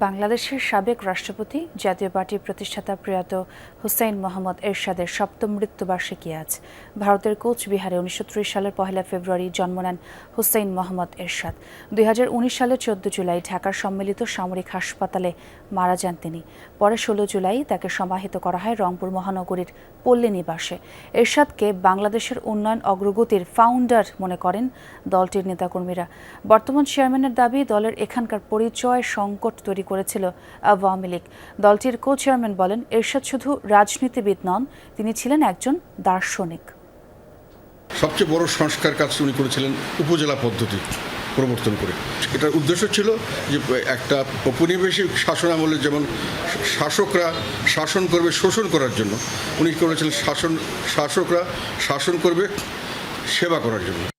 বাংলাদেশের সাবেক রাষ্ট্রপতি জাতীয় পার্টির প্রতিষ্ঠাতা প্রয়াত হুসাইন মোহাম্মদ এরশাদের সপ্তম মৃত্যুবার্ষিকী আজ। ভারতের কোচবিহারে 1930 সালের 1 ফেব্রুয়ারি জন্ম নেন হুসাইন মোহাম্মদ এরশাদ। 2019 সালের 14 জুলাই ঢাকার সম্মিলিত সামরিক হাসপাতালে মারা যান তিনি। পরে 16 জুলাই তাকে সমাহিত করা হয় রংপুর মহানগরীর পল্লী নিবাসে। এরশাদকে বাংলাদেশের উন্নয়ন অগ্রগতির ফাউন্ডার মনে করেন দলটির নেতাকর্মীরা। বর্তমান চেয়ারম্যানের দাবি, দলের এখানকার পরিচয় সংকট তৈরি করেছিল আওয়ামী লীগ। দলটির কো চেয়ারম্যান বলেন, এরশাদ শুধু রাজনীতিবিদ নন, তিনি ছিলেন একজন দার্শনিক। সবচেয়ে বড় সংস্কার কাজ উনি করেছিলেন উপজেলা পদ্ধতি প্রবর্তন করে। এটার উদ্দেশ্য ছিল যে একটা ঔপনিবেশিক শাসন আমলে যেমন শাসকরা শাসন করবে শোষণ করার জন্য, উনি করেছিলেন শাসকরা শাসন করবে সেবা করার জন্য।